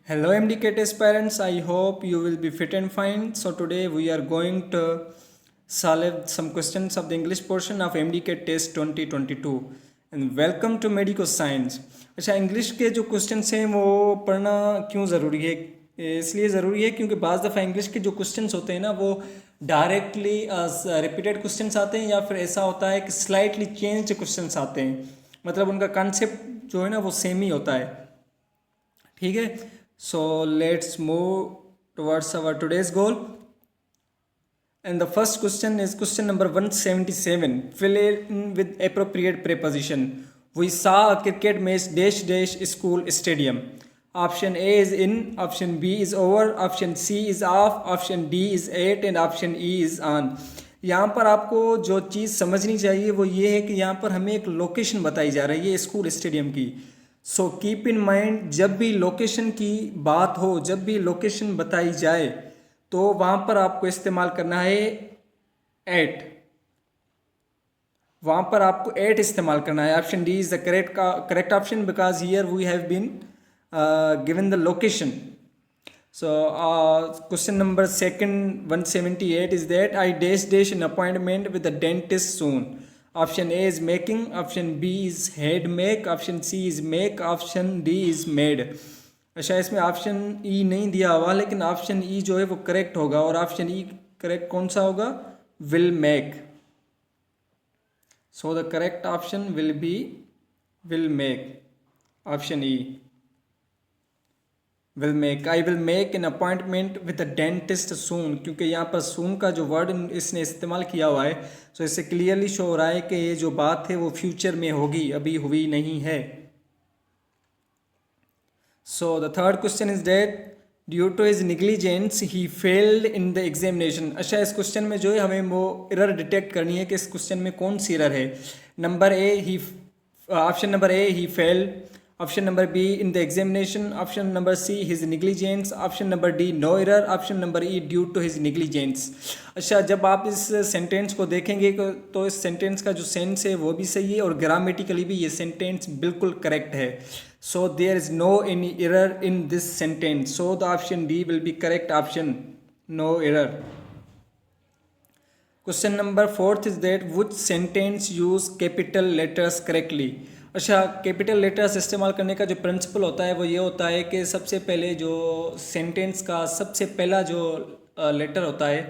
Hello MDK test parents, I hope you will be fit and fine. So today we are going to solve some questions of the English portion of MDK test 2022 and welcome to Medico Science. अच्छा English के जो questions हैं वो पढ़ना क्यों ज़रूरी है? इसलिए ज़रूरी है क्योंकि बाज़ दफ़ा इंग्लिश के जो क्वेश्चंस होते हैं ना वो डायरेक्टली रिपीटेड क्वेश्चंस आते हैं या फिर ऐसा होता है कि स्लाइटली चेंज क्वेश्चंस आते हैं, मतलब उनका कॉन्सेप्ट जो है ना वो सेम ही होता है. ठीक है, so let's move towards our today's goal. And the first question is question number 177. Fill in with appropriate preposition. We saw a cricket match dash dash school stadium. Option A is in, option B is over, option C is off, option D is at and option E is on. यहाँ पर आपको जो चीज़ समझनी चाहिए वो ये है कि यहाँ पर हमें एक लोकेशन बताई जा रही है स्कूल स्टेडियम की. सो कीप इन माइंड, जब भी लोकेशन की बात हो, जब भी लोकेशन बताई जाए तो वहाँ पर आपको इस्तेमाल करना है एट. वहाँ पर आपको एट इस्तेमाल करना है. Option D is the correct option because here we have been given the location. So question number second 178 is that I dash an appointment with the dentist soon. Option A is making, option B is had make, option C is make, option D is made. अच्छा इसमें option E नहीं दिया हुआ लेकिन option E जो है वो correct होगा और ऑप्शन ई करेक्ट कौन सा होगा? Will make. So the correct option will be will make. Option E will make. I will make an appointment with the dentist soon, क्योंकि यहाँ पर सून का जो वर्ड इसने इस्तेमाल किया हुआ है तो इससे क्लियरली शो हो रहा है कि ये जो बात है वो फ्यूचर में होगी, अभी हुई नहीं है. So the third question is that due to his negligence he failed in the examination. अच्छा इस क्वेश्चन में जो है हमें वो एरर डिटेक्ट करनी है कि इस क्वेश्चन में कौन सी एरर है. Number A he, option number A he failed, option number B in the examination, option number C his negligence, option number D no error, option number E due to his negligence. अच्छा जब आप इस sentence को देखेंगे तो इस sentence का जो सेंस है वो भी सही है और ग्रामेटिकली भी ये सेंटेंस बिल्कुल करेक्ट है. So there is no any error in this sentence. So the option D will be correct option, no error. Question number fourth is that which sentence use capital letters correctly. अच्छा capital letters इस्तेमाल करने का जो principal होता है वो ये होता है कि सबसे पहले जो सेंटेंस का सबसे पहला जो लेटर होता है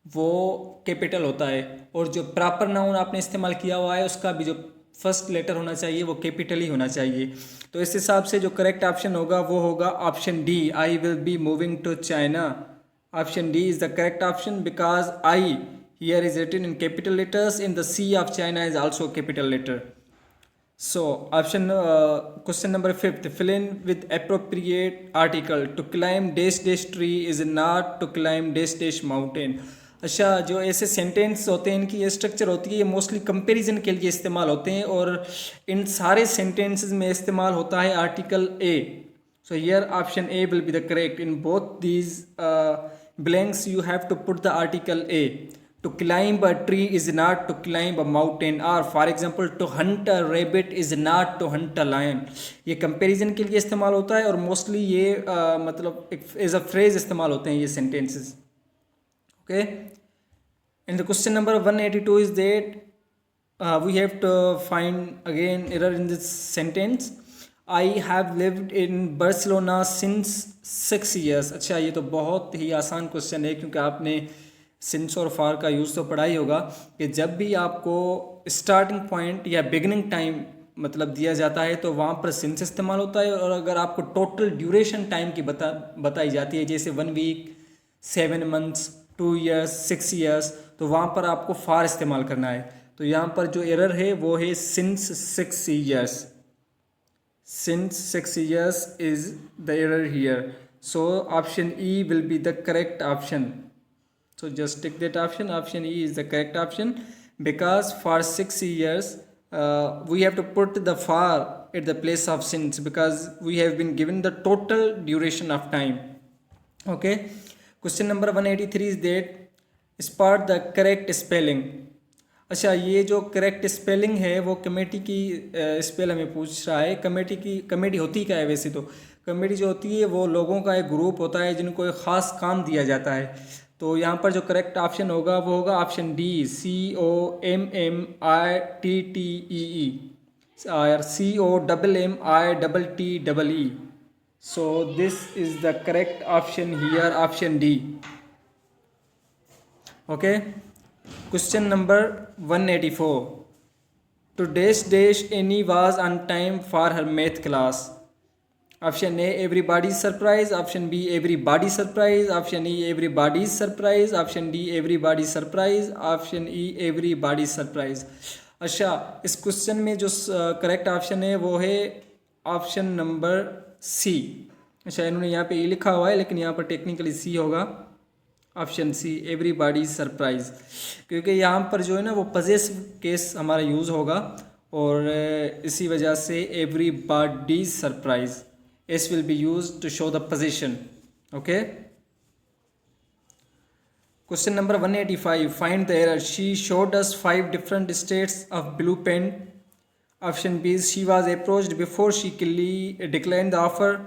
वो कैपिटल होता है और जो प्रॉपर नाउन आपने इस्तेमाल किया हुआ है उसका भी जो फर्स्ट लेटर होना चाहिए वो कैपिटल ही होना चाहिए. तो इस हिसाब से जो करेक्ट ऑप्शन होगा वो होगा option D, I will be moving to China. Option D is the correct option because I here is written in capital letters, in the C of China is also capital letter. So option question number fifth, fill in with appropriate article. To climb dash dash tree is not to climb dash dash mountain. अच्छा जो ऐसे sentence होते हैं इनकी ये structure होती है, ये मोस्टली कंपैरिजन के लिए इस्तेमाल होते हैं और इन सारे सेंटेंसेस में इस्तेमाल होता है article a. So here option A will be the correct. In both these blanks you have to put the article a. To climb a tree is not to climb a mountain, or for example to hunt a rabbit is not to hunt a lion. ये comparison के लिए इस्तेमाल होता है और mostly ये मतलब as a phrase इस्तेमाल होते हैं ये sentences. Okay, and the question number 182 is that we have to find again error in this sentence. I have lived in Barcelona since 6 years. अच्छा ये तो बहुत ही आसान क्वेश्चन है क्योंकि आपने सिंस और फार का यूज़ तो पढ़ा ही होगा कि जब भी आपको स्टार्टिंग पॉइंट या बिगिनिंग टाइम मतलब दिया जाता है तो वहाँ पर सिंस इस्तेमाल होता है और अगर आपको टोटल ड्यूरेशन टाइम की बताई जाती है जैसे 1 week, 7 months, 2 years, 6 years, तो वहाँ पर आपको फार इस्तेमाल करना है. तो यहाँ पर जो एरर है वो है since 6 years. Since 6 years is the error here. So option E will be the correct option. So just take that option. Option E is the correct option because for 6 years we have to put the for at the place of since because we have been given the total duration of time. Okay. Question number 183 is that spot the correct spelling. अच्छा ये जो correct spelling है वो committee की spell हमें पूछ रहा है. कमेटी होती क्या है वैसे तो कमेटी जो होती है वो लोगों का एक ग्रुप होता है जिनको एक ख़ास काम दिया जाता है। तो यहाँ पर जो करेक्ट ऑप्शन होगा वो होगा ऑप्शन डी, COMMITTEE और COMMITTEE। So this is the correct option here, option D. Okay. Question number 184. To dash Annie was on time for her math class. Option A, everybody's surprise. Option B, everybody's surprise. Option E, everybody's surprise. Option D, everybody's surprise. Option E, everybody's surprise. अच्छा, इस question में जो correct option है वो है option number सी। अच्छा, इन्होंने यहाँ पे ई लिखा हुआ है लेकिन यहाँ पर टेक्निकली सी होगा, ऑप्शन सी, एवरीबॉडी सरप्राइज, क्योंकि यहाँ पर जो है ना वो पजेसिव केस हमारा यूज़ होगा और इसी वजह से everybody surprise S will be use to show the position. Okay, question number 185, find the error. She showed us 5 different states of blue pen. Option B, she was approached before she declined the offer.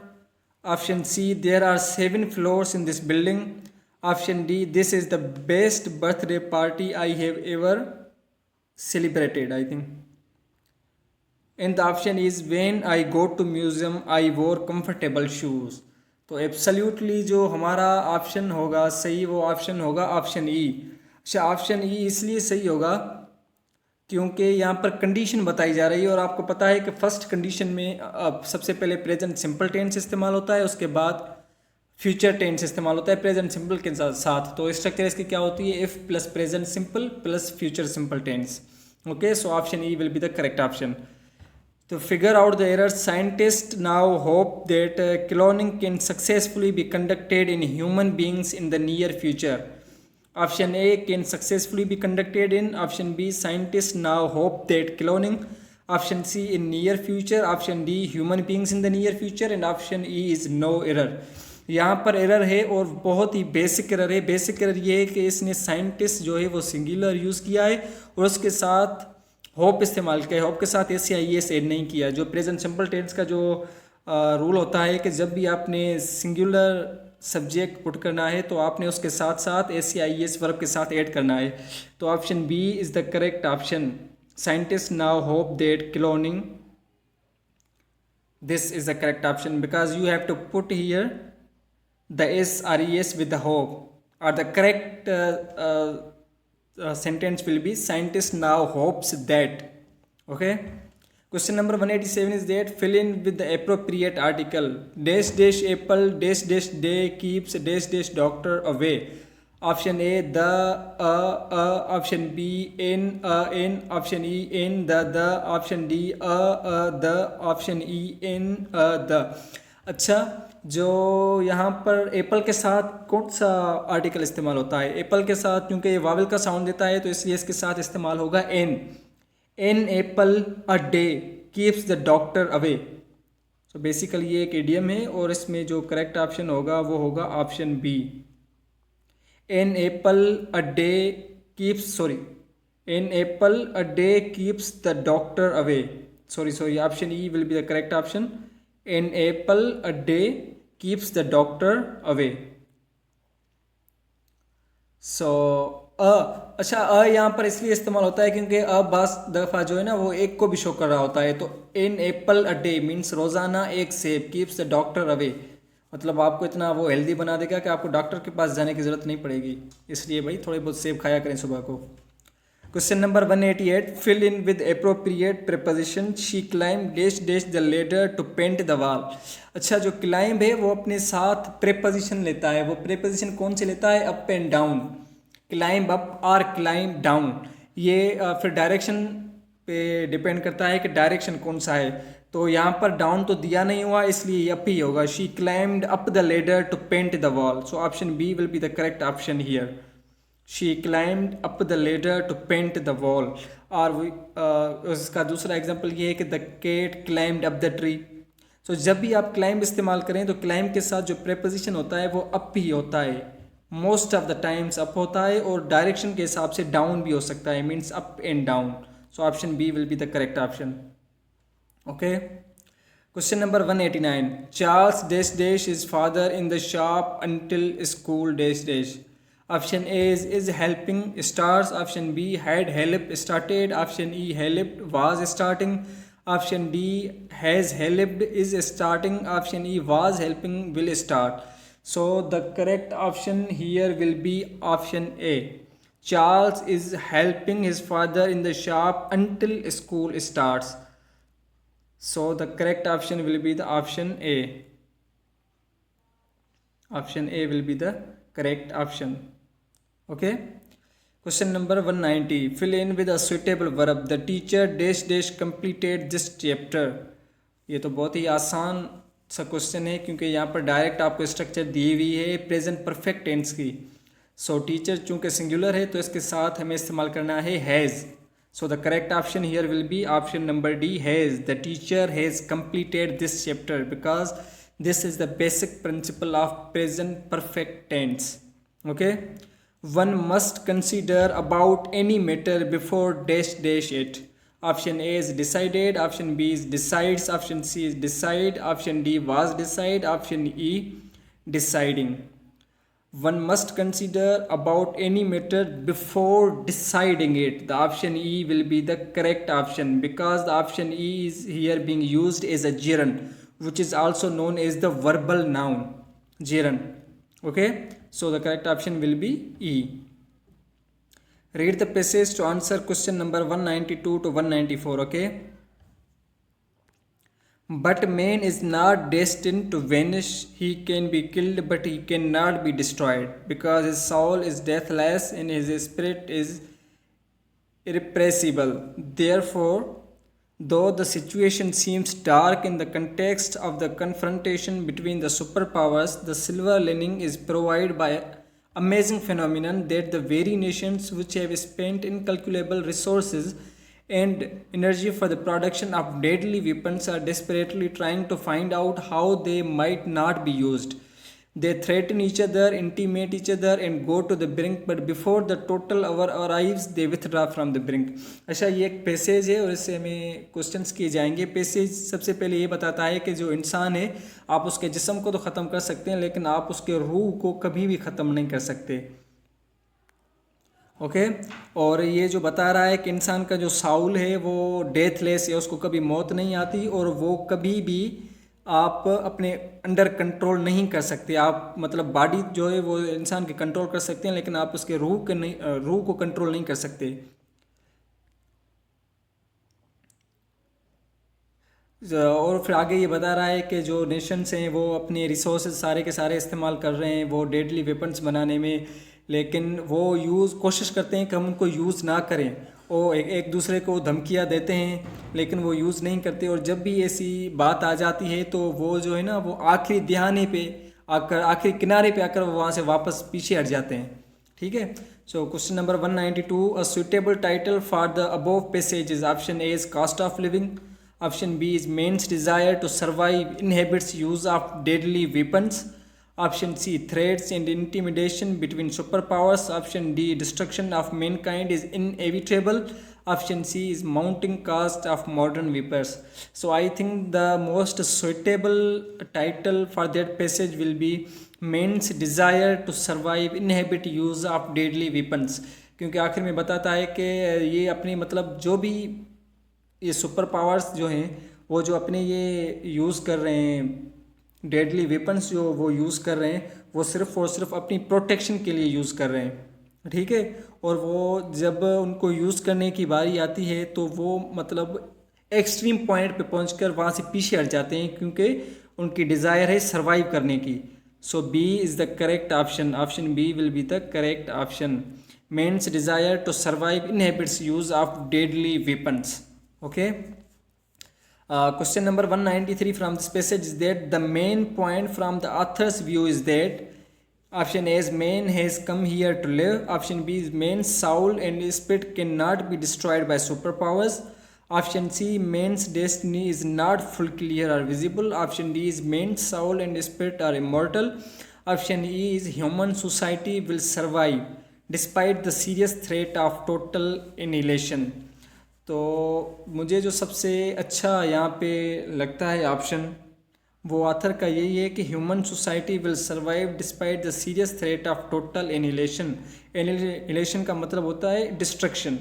Option C, there are 7 floors in this building. Option D, this is the best birthday party I have ever celebrated, I think. And the option is, when I go to museum I wore comfortable shoes. तो absolutely जो हमारा option होगा सही वो option होगा option E. अच्छा, option E इसलिए सही होगा क्योंकि यहाँ पर कंडीशन बताई जा रही है और आपको पता है कि फर्स्ट कंडीशन में सबसे पहले प्रेजेंट सिंपल टेंस इस्तेमाल होता है, उसके बाद फ्यूचर टेंस इस्तेमाल होता है प्रेजेंट सिंपल के साथ। तो स्ट्रक्चर इसकी क्या होती है, if plus present simple plus future simple tense. Okay, so option E will be the correct option. To figure out the error, scientists now hope that cloning can successfully be conducted in human beings in the near future. Option A, can successfully be conducted in. Option B, scientists now hope that cloning. Option C, in near future. Option D, human beings in the near future. And option E is no error. यहाँ पर error है और बहुत ही basic error है। Basic error ये है कि इसने साइंटिस्ट जो है वो सिंगुलर यूज़ किया है और उसके साथ होप इस्तेमाल किया है। होप के साथ SCIS ऐड नहीं किया। जो प्रेजेंट सिंपल टेंस का जो रूल होता है कि जब भी आपने सिंगुलर सब्जेक्ट पुट करना है तो आपने उसके साथ साथ SCIS वर्ब के साथ ऐड करना है। तो option B is the correct option. Scientist now hope that cloning, this is the correct option because you have to put here the S or ES with the hope, or the correct sentence will be, scientist now hopes that. Okay, question number 187 is that fill in with the appropriate article. Dash dash apple dash dash day keeps dash dash doctor away. Option A, the option B, n option E, n the option D, the option E, n the। अच्छा, जो यहाँ पर Apple के साथ कौन सा article इस्तेमाल होता है? एप्पल के साथ क्योंकि ये वावल का साउंड देता है तो इसलिए इसके साथ इस्तेमाल होगा an apple a day keeps the doctor away. तो बेसिकली ये एक इडियम है और इसमें जो करेक्ट ऑप्शन होगा वो होगा option B, an apple a day keeps the doctor away. Sorry, option E will be the correct option. An apple a day keeps the doctor away. So अच्छा, यहाँ पर इसलिए इस्तेमाल होता है क्योंकि बस दफ़ा जो है ना वो एक को भी शो कर रहा होता है। तो इन एप्पल अ डे मीन्स रोज़ाना एक सेब, कीप्स द डॉक्टर अवे, मतलब आपको इतना वो हेल्दी बना देगा कि आपको डॉक्टर के पास जाने की ज़रूरत नहीं पड़ेगी। इसलिए भाई थोड़े बहुत सेब खाया करें सुबह को। Question number 188, fill in with appropriate preposition. She climb dash dash the ladder to paint the wall. अच्छा, जो क्लाइंब है वो अपने साथ प्रीपोजिशन लेता है। वो प्रीपोजिशन कौन से लेता है? Up and down, climb up और क्लाइंब डाउन। ये फिर डायरेक्शन पे डिपेंड करता है कि डायरेक्शन कौन सा है। तो यहाँ पर डाउन तो दिया नहीं हुआ इसलिए ये अप ही होगा। She climbed up the ladder to paint the wall. So option B will be the correct option here. She climbed up the ladder to paint the wall। और उसका दूसरा एग्जाम्पल ये है कि the cat climbed up the tree। So जब भी आप climb इस्तेमाल करें तो climb के साथ जो preposition होता है वो up ही होता है, most of the times up होता है और direction के हिसाब से down भी हो सकता है, means up and down। So option B will be the correct option। Okay, Question number 189. Charles dash dash his father in the shop until school dash dash. Option A is helping starts. Option B had help started. Option E helped was starting. Option D has helped is starting. Option E was helping will start. So the correct option here will be option A. Charles is helping his father in the shop until school starts. So the correct option will be the option A. Option A will be the correct option. Okay. Question number 190. Fill in with a suitable verb. The teacher dash dash completed this chapter. ये तो बहुत ही आसान सा question है क्योंकि यहाँ पर direct आपको स्ट्रक्चर दी हुई है प्रेजेंट परफेक्ट टेंस की. सो टीचर चूँकि सिंगुलर है तो इसके साथ हमें इस्तेमाल करना है has. So the correct option here will be option number D, has. The teacher has completed this chapter because this is the basic principle of present perfect tense. Okay. One must consider about any matter before dash dash it. Option A is decided. Option B is decides. Option C is decide. Option D was decide. Option E deciding. One must consider about any matter before deciding it. The option E will be the correct option because the option E is here being used as a gerund, which is also known as the verbal noun gerund. Okay, so the correct option will be E. Read the passage to answer question number 192 to 194. Okay. But man is not destined to vanish. He can be killed, but he cannot be destroyed, because his soul is deathless and his spirit is irrepressible. Therefore, though the situation seems dark in the context of the confrontation between the superpowers, the silver lining is provided by amazing phenomenon that the very nations which have spent incalculable resources and energy for the production of deadly weapons are desperately trying to find out how they might not be used. They threaten each other, intimidate each other and go to the brink, but before the total hour arrives, they withdraw from the brink. अच्छा, ये एक passage है और इससे हमें questions किए जाएंगे. Passage सबसे पहले ये बताता है कि जो इंसान है आप उसके जिस्म को तो ख़त्म कर सकते हैं लेकिन आप उसके रूह को कभी भी ख़त्म नहीं कर सकते. ओके. और ये जो बता रहा है कि इंसान का जो साउल है वो डेथलेस है, उसको कभी मौत नहीं आती और वो कभी भी आप अपने अंडर कंट्रोल नहीं कर सकते. आप मतलब बॉडी जो है वो इंसान के कंट्रोल कर सकते हैं लेकिन आप उसके रूह को कंट्रोल नहीं कर सकते. और फिर आगे ये बता रहा है कि जो नेशंस हैं वो अपने रिसोर्सेज सारे के सारे इस्तेमाल कर रहे हैं वो डेडली वेपन्स बनाने में, लेकिन वो कोशिश करते हैं कि हम उनको यूज़ ना करें. वो एक दूसरे को धमकियाँ देते हैं लेकिन वो यूज़ नहीं करते. और जब भी ऐसी बात आ जाती है तो वो जो है ना वो आखिरी दहाने पे आकर आखिरी किनारे पे आकर वो वहाँ से वापस पीछे हट जाते हैं. ठीक है. So question number 192. A suitable title for the above passage is option A is cost of living. Option B is man's desire to survive inhibits use of deadly weapons. Option C, threats and intimidation between superpowers. Option D, destruction of mankind is inevitable. Option C is mounting cost of modern weapons. So I think the most suitable title for that passage will be man's desire to survive inhibit use of deadly weapons. क्योंकि आखिर में बताता है कि ये अपनी मतलब जो भी ये सुपर पावर्स जो हैं वो जो अपने ये यूज़ कर रहे हैं डेडली वेपन्स जो वो यूज़ कर रहे हैं वो सिर्फ़ और सिर्फ अपनी प्रोटेक्शन के लिए यूज़ कर रहे हैं. ठीक है. और वो जब उनको यूज़ करने की बारी आती है तो वो मतलब एक्सट्रीम पॉइंट पे पहुंचकर वहाँ से पीछे हट जाते हैं क्योंकि उनकी डिज़ायर है सर्वाइव करने की. So B is the correct option. Option B will be the correct option. Men's desire to survive inhibits use of deadly weapons. Okay. Question number 193 from this passage is that the main point from the author's view is that option A is man has come here to live. Option B is man's soul and spirit cannot be destroyed by superpowers. Option C, man's destiny is not full clear or visible. Option D is man's soul and spirit are immortal. Option E is human society will survive despite the serious threat of total annihilation. तो मुझे जो सबसे अच्छा यहाँ पे लगता है option, वो आथर का यही है कि human society will survive despite the serious threat of total annihilation. Annihilation का मतलब होता है डिस्ट्रक्शन।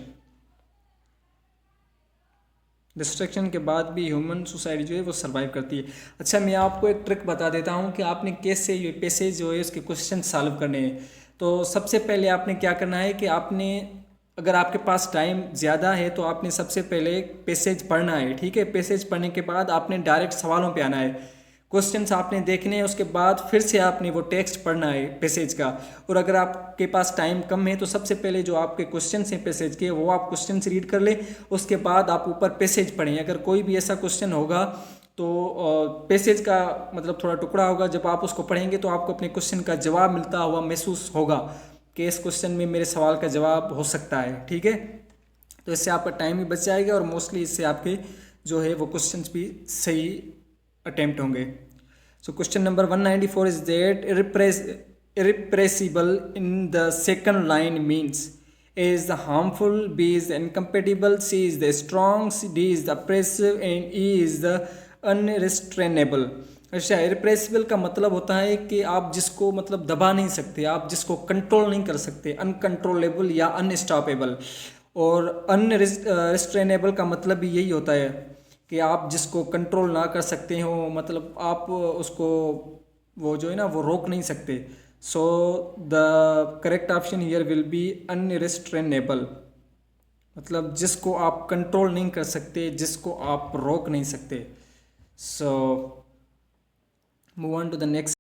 डिस्ट्रक्शन के बाद भी ह्यूमन सोसाइटी जो है वो सर्वाइव करती है। अच्छा, मैं आपको एक ट्रिक बता देता हूँ कि आपने कैसे ये पैसेज जो है उसके क्वेश्चन सॉल्व करने हैं। तो सबसे पहले आपने क्या करना है कि आपने, अगर आपके पास टाइम ज़्यादा है तो आपने सबसे पहले पैसेज पढ़ना है, ठीक है। पैसेज पढ़ने के बाद आपने डायरेक्ट सवालों पे आना है, क्वेश्चंस आपने देखने हैं, उसके बाद फिर से आपने वो टेक्स्ट पढ़ना है पैसेज का। और अगर आपके पास टाइम कम है तो सबसे पहले जो आपके क्वेश्चंस हैं पैसेज के, वो आप क्वेश्चंस रीड कर ले, उसके बाद आप ऊपर पैसेज पढ़ें। अगर कोई भी ऐसा क्वेश्चन होगा तो पैसेज का मतलब थोड़ा टुकड़ा होगा, जब आप उसको पढ़ेंगे तो आपको अपने क्वेश्चन का जवाब मिलता हुआ महसूस होगा कि इस क्वेश्चन में मेरे सवाल का जवाब हो सकता है, ठीक है। तो इससे आपका टाइम भी बच जाएगा और मोस्टली इससे आपके जो है वो क्वेश्चंस भी सही अटेम्प्ट होंगे। So question number 194 is that irrepressible in the second line means A is the harmful, B is the incompatible, C is the strong, D is the oppressive and E is the unrestrainable। अच्छा, इरिप्रेसिबल का मतलब होता है कि आप जिसको मतलब दबा नहीं सकते, आप जिसको कंट्रोल नहीं कर सकते, अनकंट्रोलेबल या अनस्टॉपेबल। और अनरिस्ट्रेनेबल का मतलब भी यही होता है कि आप जिसको कंट्रोल ना कर सकते हो, मतलब आप उसको वो जो है ना वो रोक नहीं सकते। So the correct option here will be unrestrainable, मतलब जिसको आप कंट्रोल नहीं कर सकते, जिसको आप रोक नहीं सकते। So move on to the next.